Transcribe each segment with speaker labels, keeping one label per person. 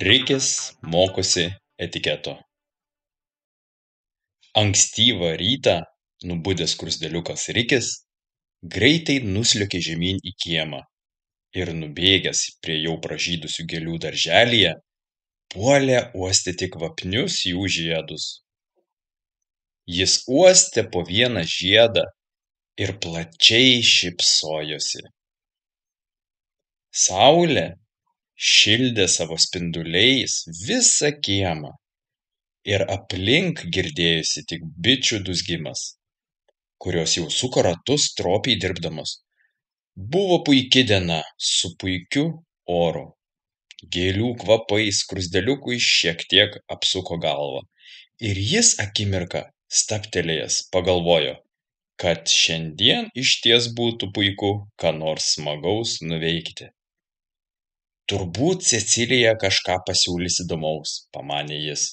Speaker 1: Rikis mokosi etiketo. Ankstyvą rytą nubudęs skruzdėliukas Rikis greitai nusliuokė žemyn į kiemą ir nubėgęs prie jau pražydusių gėlių darželyje puolė uostyti kvapnius jų žiedus. Jis uostė po vieną žiedą ir plačiai šypsojosi. Saulė šildė savo spinduliais visą kiemą ir aplink girdėjosi tik bičių dūzgimas, kurios jau suko ratus stropiai dirbdamos. Buvo puiki diena su puikiu oru. Gėlių kvapai skruzdėliukui šiek tiek apsuko galvą ir jis akimirką stabtelėjęs pagalvojo, kad šiandien išties būtų puiku ką nors smagaus nuveikti. Turbūt Cecilija kažką pasiūlys įdomaus, pamanė jis,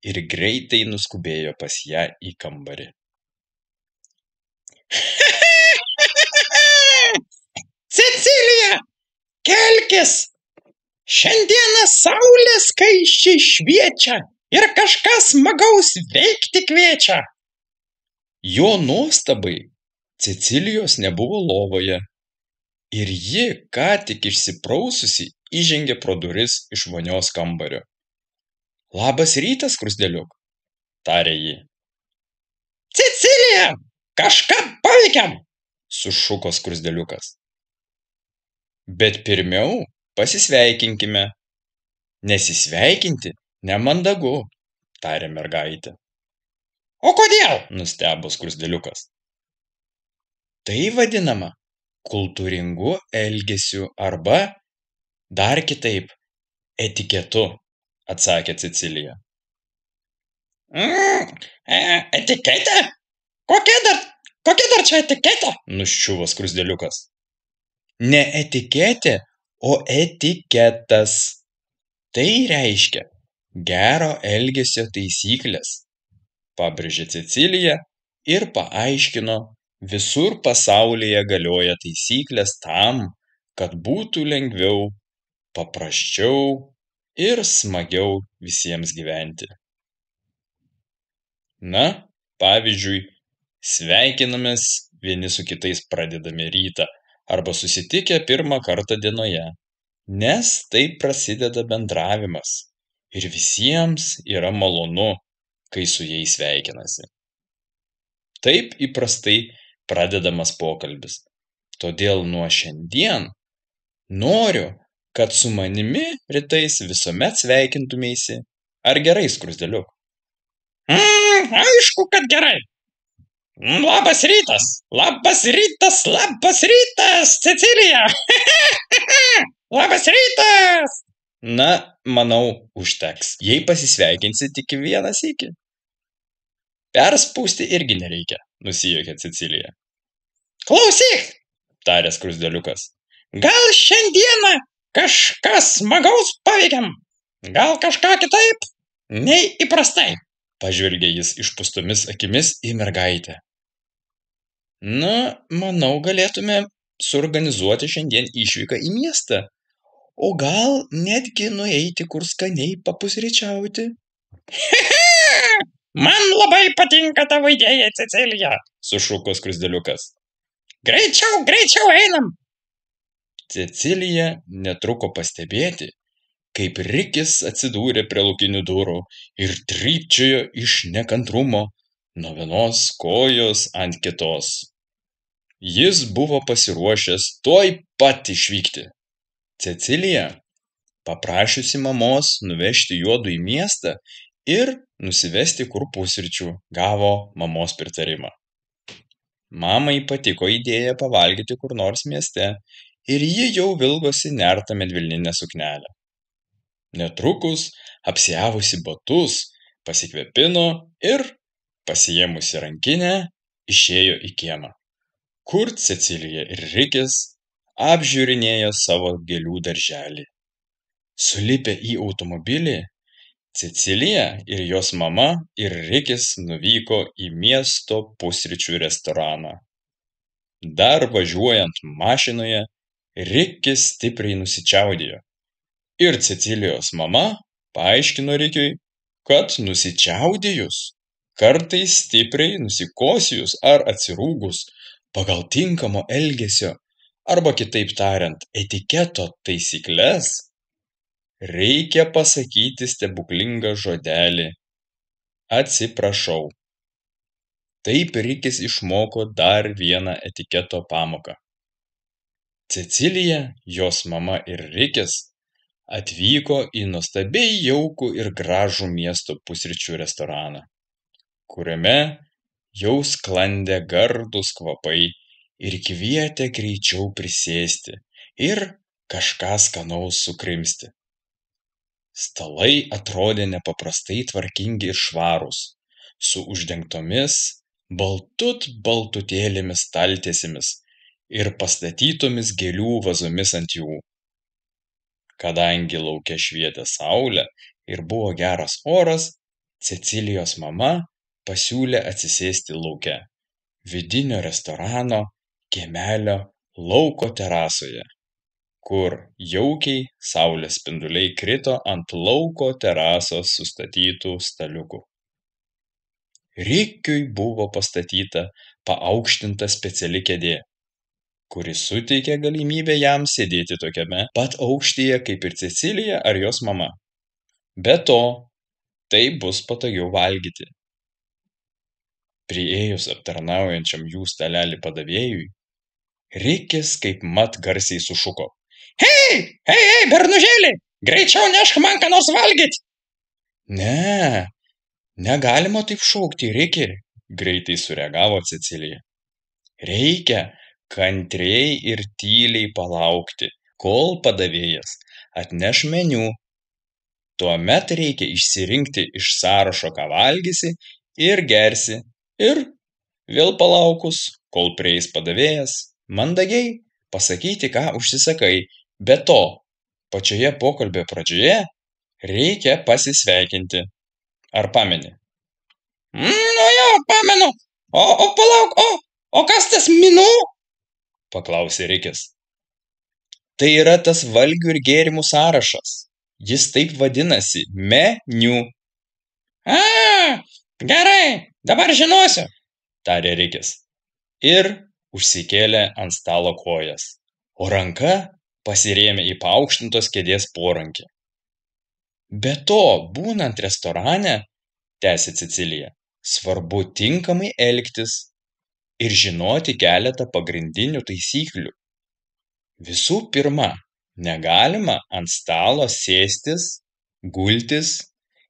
Speaker 1: ir greitai nuskubėjo pas ją į kambarį.
Speaker 2: Cecilija, kelkis! Šiandieną saulė skaisčiai šviečia ir kažką smagaus veikti kviečia.
Speaker 1: Jo nuostabai Cecilijos nebuvo lovoje ir ji ką tik išsipraususi įžengė pro duris iš vonios kambario. Labas rytas, skruzdėliuk, tarė ji.
Speaker 2: Cecilija, kažką paveikiam,
Speaker 1: sušuko skruzdėliukas. Bet pirmiau pasisveikinkime. Nesisveikinti nemandagu, tarė mergaitė.
Speaker 2: O kodėl?
Speaker 1: Nustebo skruzdėliukas. Tai vadinama kultūringu elgesiu arba, dar kitaip, etiketu, atsakė Cecilija.
Speaker 2: Etiketė? Kokia dar čia etiketė?
Speaker 1: Nuščiuvo skruzdėliukas. Ne etiketė, o etiketas. Tai reiškia gero elgesio taisyklės, pabrėžė Cecilija ir paaiškino, visur pasaulyje galioja taisyklės tam, kad būtų lengviau, paprasčiau ir smagiau visiems gyventi. Na, pavyzdžiui, sveikinamės vieni su kitais pradedami rytą arba susitikę pirmą kartą dienoje, nes taip prasideda bendravimas ir visiems yra malonu, kai su jais sveikinasi. Taip įprastai pradedamas pokalbis. Todėl nuo šiandien noriu, kad su manimi rytais visuomet sveikintumeisi. Ar gerai, skruzdėliuk?
Speaker 2: Aišku, kad gerai. Labas rytas, Cecilija. Labas rytas.
Speaker 1: Na, manau, užteks. Jei pasisveikinsi tik vieną sykį. Perspausti irgi nereikia, nusijuokė Cecilija.
Speaker 2: Klausyk,
Speaker 1: tarė skruzdėliukas.
Speaker 2: Gal šiandieną kažką smagaus paveikiam? Gal kažką kitaip? Nei įprastai.
Speaker 1: Pažvelgė jis išpūstomis akimis į mergaitę. Na, manau, galėtume suorganizuoti šiandien išvyką į miestą, o gal netgi nueiti kur skaniai papusryčiauti.
Speaker 2: Man labai patinka tavo idėja, Cecilija,
Speaker 1: sušuko skruzdėliukas.
Speaker 2: Greičiau einam.
Speaker 1: Cecilija netruko pastebėti, kaip Rikis atsidūrė prie laukinių durų ir trypčiojo iš nekantrumo nuo vienos kojos ant kitos. Jis buvo pasiruošęs tuoj pat išvykti. Cecilija, paprašiusi mamos nuvežti juodu į miestą ir nusivesti kur pusryčių, gavo mamos pritarimą. Mamai patiko idėja pavalgyti kur nors mieste ir ji jau vilgosi nertą medvilninę suknelę. Netrukus, apsiavusi batus, pasikvėpino ir, pasiėmusi rankinę, išėjo į kiemą. kur Cecilija ir Rikis apžiūrinėjo savo gėlių darželį. Sulipę į automobilį, Cecilija ir jos mama ir Rikis nuvyko į miesto pusryčių restoraną. Dar važiuojant mašinoje, Rikis stipriai nusičiaudėjo. Ir Cecilijos mama paaiškino Rikiui, kad nusičiaudėjus, kartais stipriai nusikosijus ar atsirūgus pagal tinkamo elgesio arba kitaip tariant etiketo taisykles, reikia pasakyti stebuklingą žodelį atsiprašau. Taip Rikis išmoko dar vieną etiketo pamoką. Cecilija, jos mama ir Rikis atvyko į nuostabiai jaukų ir gražų miesto pusryčių restoraną, kuriame jau sklandė gardūs kvapai ir kvietė greičiau prisėsti ir kažką skanaus sukrimsti. Stalai atrodė nepaprastai tvarkingi ir švarūs, su uždengtomis baltutėlėmis staltiesėmis ir pastatytomis gėlių vazomis ant jų. Kadangi lauke švietė saulė ir buvo geras oras, Cecilijos mama pasiūlė atsisėsti lauke, vidinio restorano kiemelio lauko terasoje, kur jaukiai saulės spinduliai krito ant lauko terasos sustatytų staliukų. Rikiui buvo pastatyta paaukštinta speciali kėdė, kuri suteikė galimybę jam sėdėti tokiame pat aukštyje kaip ir Cecilija ar jos mama. Be to, tai bus patogiau valgyti. Priėjus aptarnaujančiam jų stalelį padavėjui, Rikis kaip mat garsiai sušuko.
Speaker 2: Hei, bernužėli, greičiau nešk man ką nors valgyti.
Speaker 1: Ne, negalima taip šaukti, Riki, greitai sureagavo Cecilija. Reikia kantriai ir tyliai palaukti, kol padavėjas atneš meniu. Tuomet reikia išsirinkti iš sąrašo, ką valgysi ir gersi, ir vėl palaukus, kol prieis padavėjas, mandagiai pasakyti, ką užsisakai. Be to, pačioje pokalbio pradžioje reikia pasisveikinti. Ar pameni?
Speaker 2: Nu jo, pamenu. O palauk, o kas tas minu?
Speaker 1: Paklausė Rikis. Tai yra tas valgių ir gėrimų sąrašas. Jis taip vadinasi meniu.
Speaker 2: Gerai, dabar žinosiu,
Speaker 1: tarė Rikis ir užsikėlė ant stalo kojas, o ranka pasirėmė į paaukštintos kėdės porankį. Be to, būnant restorane, tęsė Cecilija, svarbu tinkamai elgtis ir žinoti keletą pagrindinių taisyklių. Visų pirma, negalima ant stalo sėstis, gultis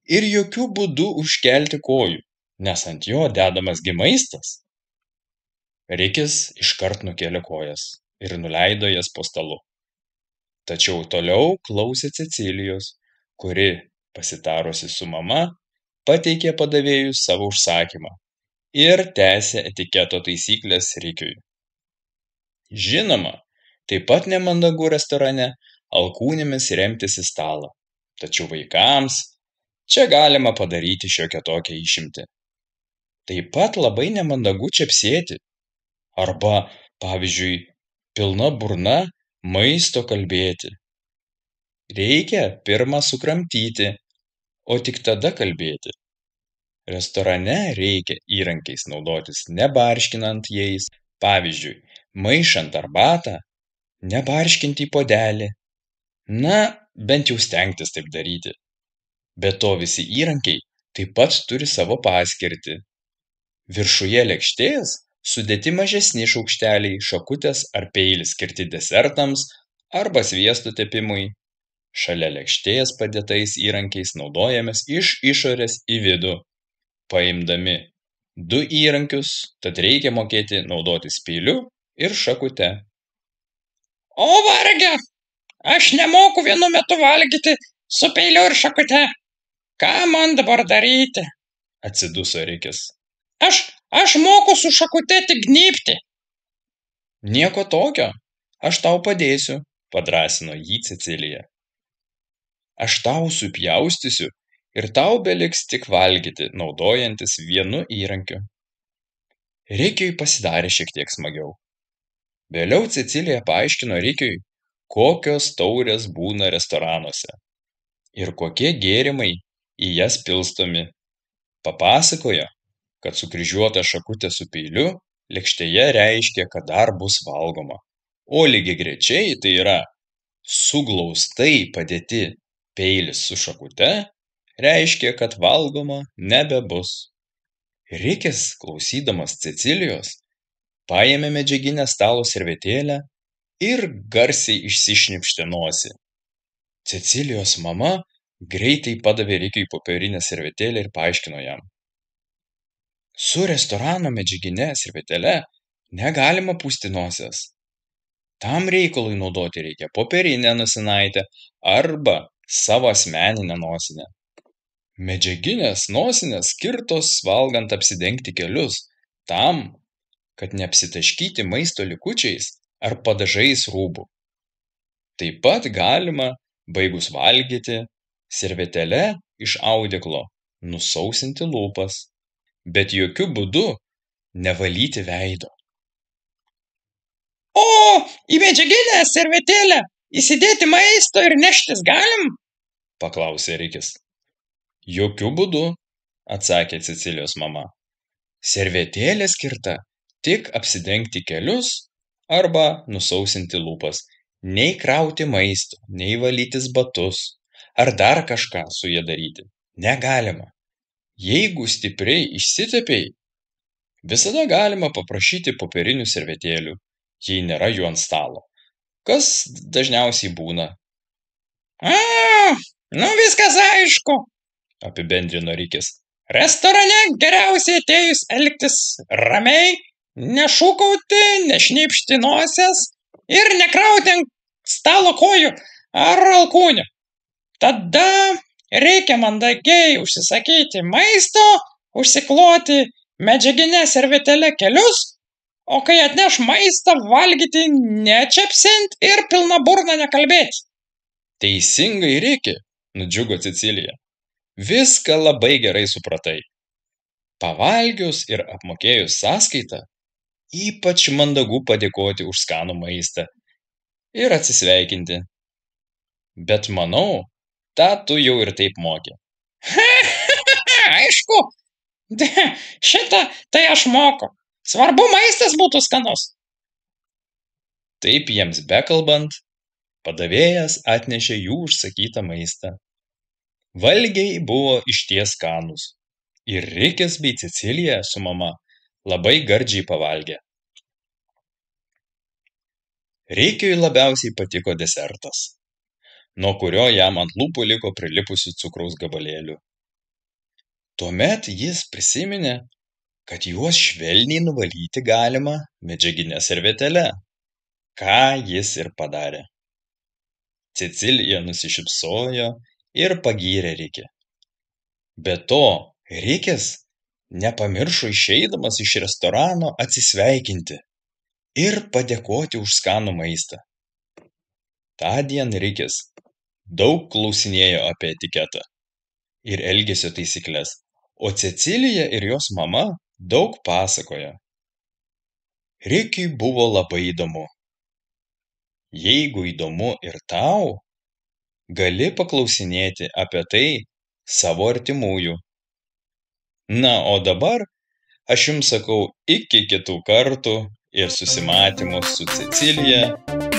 Speaker 1: ir jokių būdų užkelti kojų, nes ant jo dedamas maistas. Rikis iškart nukėlė kojas ir nuleido jas po stalu. Tačiau toliau klausė Cecilijos, kuri, pasitarusi su mama, pateikė padavėjui savo užsakymą ir tęsė etiketo taisyklės Rikiui. Žinoma, taip pat nemandagu restorane alkūnėmis remtis į stalą, tačiau vaikams čia galima padaryti šiokią tokią išimtį. Taip pat labai nemandagu čepsėti arba, pavyzdžiui, pilna burna maisto kalbėti. Reikia pirma sukramtyti, o tik tada kalbėti. Restorane reikia įrankiais naudotis nebarškinant jais, pavyzdžiui, maišant arbatą, nebarškinti į puodelį. Na, bent jau stengtis taip daryti. Be to visi įrankiai taip pat turi savo paskirtį. Viršuje lėkštės sudėti mažesni šaukšteliai, šakutės ar peilis skirti desertams arba sviesto tepimui. Šalia lėkštės padėtais įrankiais naudojamės iš išorės į vidų. Paimdami 2 įrankius, tad reikia mokėti naudotis peiliu ir šakute.
Speaker 2: O varge, aš nemoku vienu metu valgyti su peiliu ir šakute. Ką man dabar daryti?
Speaker 1: Atsiduso Rikis.
Speaker 2: Aš moku su šakute tik gnybti.
Speaker 1: Nieko tokio, aš tau padėsiu, padrąsino jį Cecilija. Aš tau supjaustysiu ir tau beliks tik valgyti, naudojantis vienu įrankiu. Rikiui pasidarė šiek tiek smagiau. Vėliau Cecilija paaiškino Rikiui, kokios taurės būna restoranuose ir kokie gėrimai į jas pilstomi. Papasakojo, kad sukryžiuota šakutė su peiliu lėkštėje reiškia, kad dar bus valgoma, o lygiagrečiai, tai yra suglaustai padėti peilis su šakute, reiškia, kad valgoma nebebus. Rikis, klausydamas Cecilijos, paėmė medžiaginę stalo servetėlę ir garsiai išsišnipštė nosį. Cecilijos mama greitai padavė Rikiui popierinę servetėlę ir paaiškino jam. Su restorano medžiagine servetėle negalima pūsti nosies. Tam reikalui naudoti reikia popierinę nosinaitę arba savo asmeninę nosinę. Medžiaginės nosinės skirtos valgant apsidengti kelius, tam, kad neapsitaškyti maisto likučiais ar padažais rūbų. Taip pat galima, baigus valgyti, servetėle iš audeklo nusausinti lūpas, bet jokiu būdu nevalyti veido.
Speaker 2: O į medžiaginę servetėlę įsidėti maisto ir neštis galim?
Speaker 1: Paklausė Rikis. Jokiu būdu, atsakė Cecilijos mama. Servetėlė skirta tik apsidengti kelius arba nusausinti lūpas, nei krauti maisto, nei valytis batus ar dar kažką su ja daryti. Negalima. Jeigu stipriai išsitepei, visada galima paprašyti popierinių servetėlių, jei nėra jų ant stalo. Kas dažniausiai būna?
Speaker 2: Viskas aišku,
Speaker 1: apibendrino Rikis.
Speaker 2: Restorane geriausiai atėjus elgtis ramiai, nešūkauti, nešnypšti nosies ir nekrauti ant stalo kojų ar alkūnių. Tada reikia mandagiai užsisakyti maisto, užsikloti medžiaginę servetėlę kelius, o kai atneš maistą, valgyti nečepsint ir pilna burna nekalbėti.
Speaker 1: Teisingai, Riki, nudžiugo Cecilija. Viską labai gerai supratai. Pavalgius ir apmokėjus sąskaitą, ypač mandagu padėkoti už skanų maistą ir atsisveikinti. Bet manau, tą tu jau ir taip moki.
Speaker 2: Aišku, šitą tai aš moku. Svarbu maistas būtų skanus.
Speaker 1: Taip jiems bekalbant, padavėjas atnešė jų užsakytą maistą. Valgiai buvo išties skanūs ir Rikis bei Cecilija su mama labai gardžiai pavalgė. Rikiui labiausiai patiko desertas, nuo kurio jam ant lūpų liko prilipusių cukraus gabalėlių. Tuomet jis prisiminė, kad juos švelniai nuvalyti galima medžiaginę servetėle, ką jis ir padarė. Cecilija nusišypsojo ir pagyrė Rikį. Be to, Rikis nepamiršo išeidamas iš restorano atsisveikinti ir padėkoti už skanų maistą. Tądien Rikis daug klausinėjo apie etiketą ir elgesio taisykles, o Cecilija ir jos mama daug pasakojo. Rikiui buvo labai įdomu. Jeigu įdomu ir tau, gali paklausinėti apie tai savo artimųjų. Na, o dabar aš jums sakau iki kitų kartų ir susimatymų su Cecilija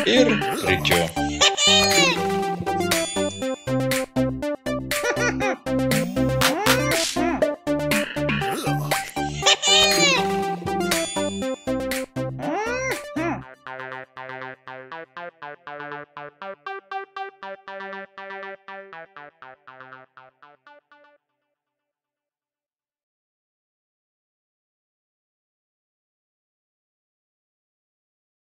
Speaker 1: ir Rikiu.